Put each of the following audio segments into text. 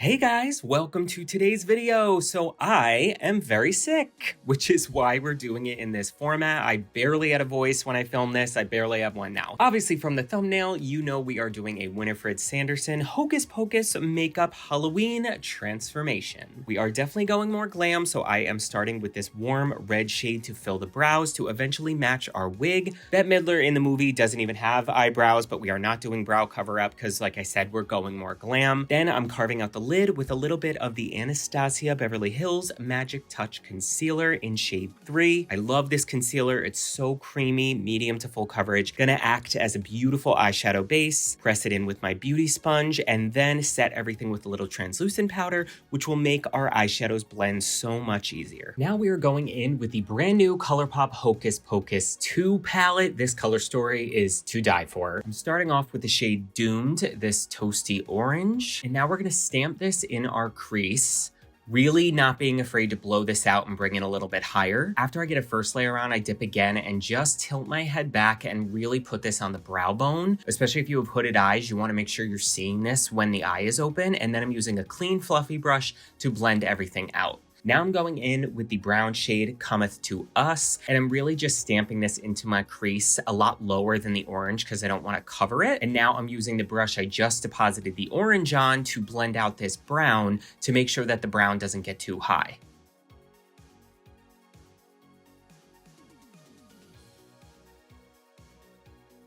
Hey guys, welcome to today's video. So I am very sick, which is why we're doing it in this format. I barely had a voice when I filmed this. I barely have one now. Obviously from the thumbnail, you know we are doing a Winifred Sanderson Hocus Pocus makeup Halloween transformation. We are definitely going more glam, so I am starting with this warm red shade to fill the brows to eventually match our wig. Bette Midler in the movie doesn't even have eyebrows, but we are not doing brow cover up because like I said, we're going more glam. Then I'm carving out the lid with a little bit of the Anastasia Beverly Hills Magic Touch Concealer in shade 3. I love this concealer. It's so creamy, medium to full coverage. Gonna act as a beautiful eyeshadow base, press it in with my beauty sponge, and then set everything with a little translucent powder, which will make our eyeshadows blend so much easier. Now we are going in with the brand new ColourPop Hocus Pocus 2 palette. This color story is to die for. I'm starting off with the shade Doomed, this toasty orange, and now we're gonna stamp this in our crease, really not being afraid to blow this out and bring it a little bit higher. After I get a first layer on, I dip again and just tilt my head back and really put this on the brow bone. Especially if you have hooded eyes, you want to make sure you're seeing this when the eye is open. And then I'm using a clean fluffy brush to blend everything out. Now I'm going in with the brown shade Cometh to Us, and I'm really just stamping this into my crease a lot lower than the orange because I don't want to cover it. And now I'm using the brush I just deposited the orange on to blend out this brown to make sure that the brown doesn't get too high.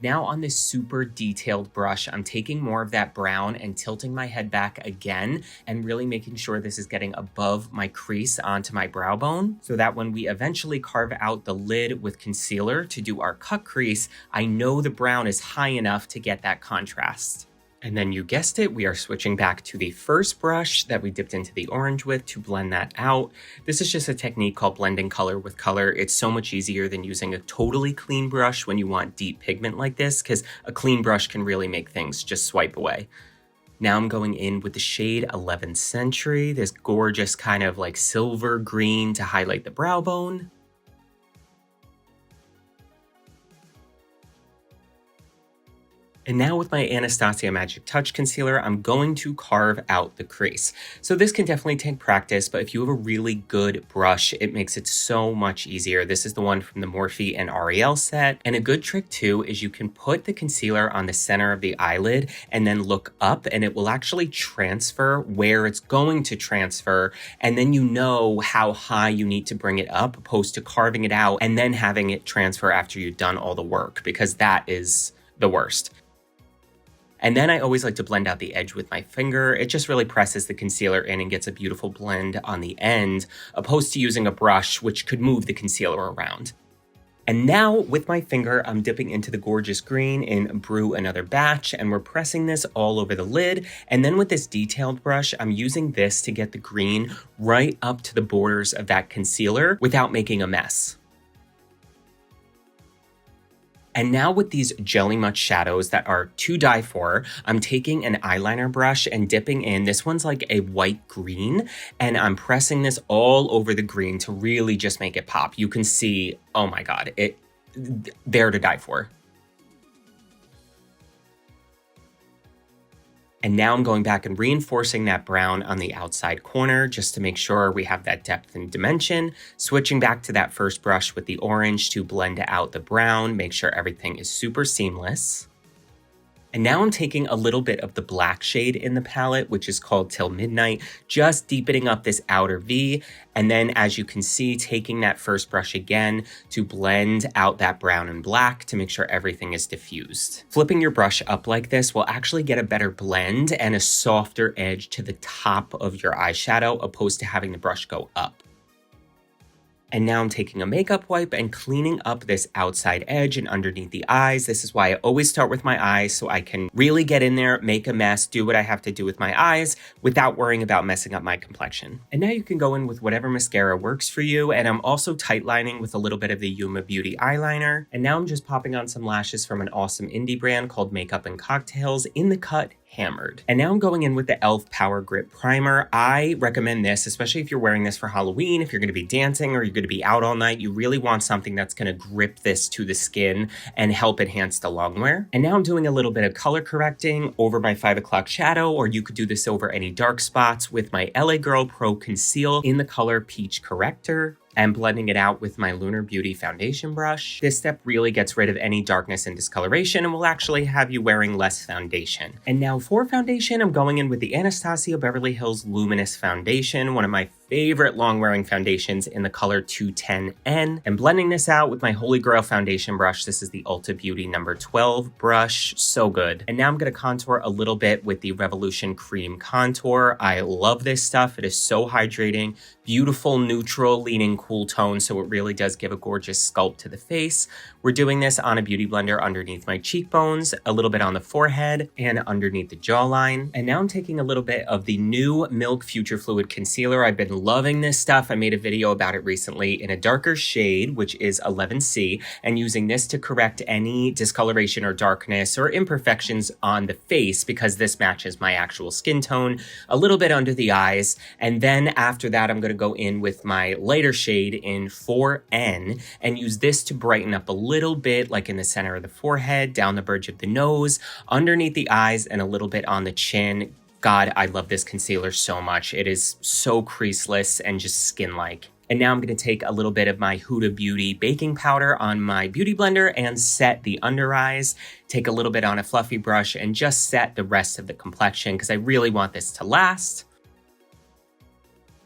Now on this super detailed brush, I'm taking more of that brown and tilting my head back again and really making sure this is getting above my crease onto my brow bone so that when we eventually carve out the lid with concealer to do our cut crease, I know the brown is high enough to get that contrast. And then you guessed it, we are switching back to the first brush that we dipped into the orange with to blend that out. This is just a technique called blending color with color. It's so much easier than using a totally clean brush when you want deep pigment like this, because a clean brush can really make things just swipe away. Now I'm going in with the shade 11th Century, this gorgeous kind of like silver green to highlight the brow bone. And now with my Anastasia Magic Touch Concealer, I'm going to carve out the crease. So this can definitely take practice, but if you have a really good brush, it makes it so much easier. This is the one from the Morphe and Ariel set. And a good trick too is you can put the concealer on the center of the eyelid and then look up and it will actually transfer where it's going to transfer. And then you know how high you need to bring it up opposed to carving it out and then having it transfer after you've done all the work, because that is the worst. And then I always like to blend out the edge with my finger. It just really presses the concealer in and gets a beautiful blend on the end, opposed to using a brush, which could move the concealer around. And now with my finger, I'm dipping into the gorgeous green in Brew Another Batch, and we're pressing this all over the lid. And then with this detailed brush, I'm using this to get the green right up to the borders of that concealer without making a mess. And now with these Jelly Much shadows that are to die for, I'm taking an eyeliner brush and dipping in. This one's like a white green, and I'm pressing this all over the green to really just make it pop. You can see, oh my God, they're to die for. And now I'm going back and reinforcing that brown on the outside corner just to make sure we have that depth and dimension. Switching back to that first brush with the orange to blend out the brown, make sure everything is super seamless. And now I'm taking a little bit of the black shade in the palette, which is called Till Midnight, just deepening up this outer V. And then as you can see, taking that first brush again to blend out that brown and black to make sure everything is diffused. Flipping your brush up like this will actually get a better blend and a softer edge to the top of your eyeshadow, opposed to having the brush go up. And now I'm taking a makeup wipe and cleaning up this outside edge and underneath the eyes. This is why I always start with my eyes, so I can really get in there, make a mess, do what I have to do with my eyes without worrying about messing up my complexion. And now you can go in with whatever mascara works for you. And I'm also tight lining with a little bit of the Yuma Beauty eyeliner. And now I'm just popping on some lashes from an awesome indie brand called Makeup and Cocktails in the cut hammered. And now I'm going in with the e.l.f. Power Grip Primer. I recommend this, especially if you're wearing this for Halloween, if you're gonna be dancing or you're gonna be out all night, you really want something that's gonna grip this to the skin and help enhance the long wear. And now I'm doing a little bit of color correcting over my 5 o'clock shadow, or you could do this over any dark spots with my LA Girl Pro Conceal in the color Peach Corrector, and blending it out with my Lunar Beauty foundation brush. This step really gets rid of any darkness and discoloration and will actually have you wearing less foundation. And now for foundation, I'm going in with the Anastasia Beverly Hills Luminous Foundation, one of my favorite long-wearing foundations in the color 210N, and blending this out with my Holy Grail foundation brush. This is the Ulta Beauty number 12 brush, so good. And now I'm gonna contour a little bit with the Revolution Cream Contour. I love this stuff, it is so hydrating, beautiful, neutral, leaning cool tone, so it really does give a gorgeous sculpt to the face. We're doing this on a beauty blender underneath my cheekbones, a little bit on the forehead, and underneath the jawline. And now I'm taking a little bit of the new Milk Future Fluid Concealer. I've been loving this stuff. I made a video about it recently in a darker shade, which is 11C, and using this to correct any discoloration or darkness or imperfections on the face, because this matches my actual skin tone, a little bit under the eyes. And then after that, I'm going to go in with my lighter shade in 4N and use this to brighten up a little bit, like in the center of the forehead, down the bridge of the nose, underneath the eyes, and a little bit on the chin. God, I love this concealer so much. It is so creaseless and just skin-like. And now I'm going to take a little bit of my Huda Beauty baking powder on my beauty blender and set the under eyes, take a little bit on a fluffy brush, and just set the rest of the complexion because I really want this to last.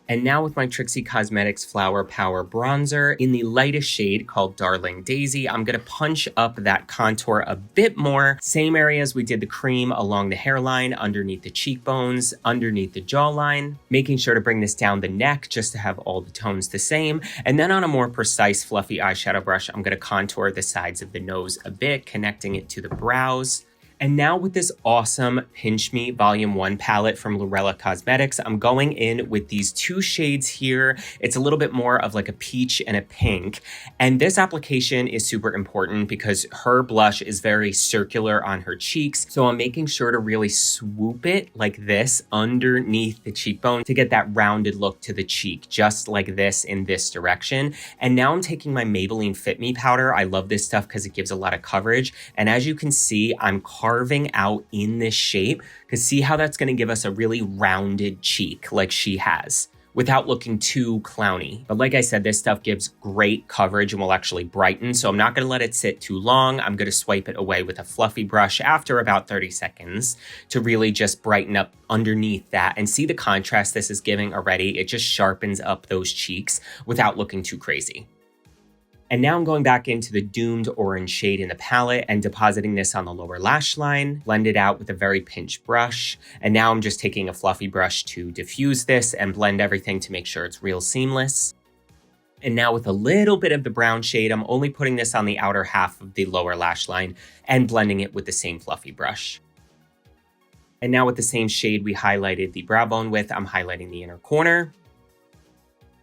And now with my Trixie Cosmetics Flower Power Bronzer in the lightest shade called Darling Daisy, I'm going to punch up that contour a bit more. Same areas we did the cream along the hairline, underneath the cheekbones, underneath the jawline, making sure to bring this down the neck just to have all the tones the same. And then on a more precise fluffy eyeshadow brush, I'm going to contour the sides of the nose a bit, connecting it to the brows. And now with this awesome Pinch Me Volume 1 palette from Lorella Cosmetics, I'm going in with these two shades here. It's a little bit more of like a peach and a pink. And this application is super important because her blush is very circular on her cheeks. So I'm making sure to really swoop it like this underneath the cheekbone to get that rounded look to the cheek, just like this in this direction. And now I'm taking my Maybelline Fit Me powder. I love this stuff because it gives a lot of coverage. And as you can see, I'm carving out in this shape, because see how that's going to give us a really rounded cheek like she has without looking too clowny. But like I said, this stuff gives great coverage and will actually brighten. So I'm not going to let it sit too long. I'm going to swipe it away with a fluffy brush after about 30 seconds to really just brighten up underneath that. And see the contrast this is giving already. It just sharpens up those cheeks without looking too crazy. And now I'm going back into the Doomed Orange shade in the palette and depositing this on the lower lash line, blend it out with a very pinched brush. And now I'm just taking a fluffy brush to diffuse this and blend everything to make sure it's real seamless. And now with a little bit of the brown shade, I'm only putting this on the outer half of the lower lash line and blending it with the same fluffy brush. And now with the same shade we highlighted the brow bone with, I'm highlighting the inner corner.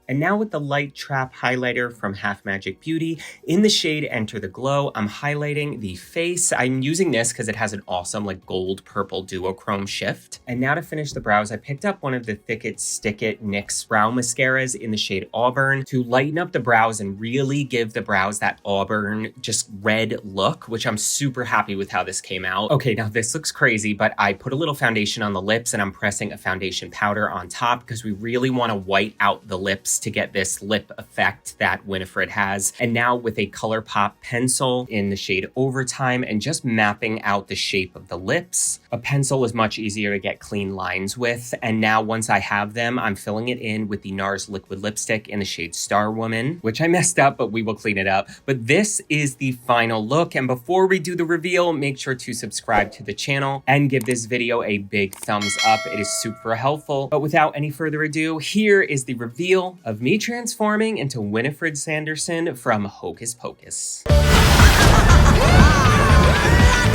And now with the Light Trap highlighter from Half Magic Beauty in the shade Enter the Glow, I'm highlighting the face. I'm using this because it has an awesome like gold purple duochrome shift. And now to finish the brows, I picked up one of the Thick It Stick It NYX brow mascaras in the shade Auburn to lighten up the brows and really give the brows that auburn just red look, which I'm super happy with how this came out. Okay, now this looks crazy, but I put a little foundation on the lips and I'm pressing a foundation powder on top because we really want to white out the lips to get this lip effect that Winifred has. And now with a ColourPop pencil in the shade Overtime and just mapping out the shape of the lips. A pencil is much easier to get clean lines with. And now once I have them, I'm filling it in with the NARS liquid lipstick in the shade Star Woman, which I messed up, but we will clean it up. But this is the final look. And before we do the reveal, make sure to subscribe to the channel and give this video a big thumbs up. It is super helpful. But without any further ado, here is the reveal of me transforming into Winifred Sanderson from Hocus Pocus. Lock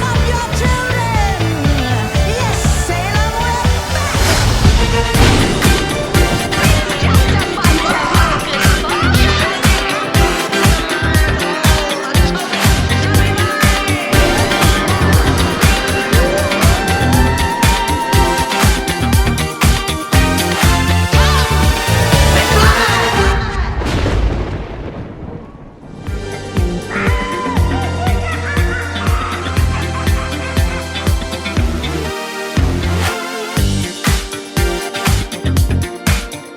up your children.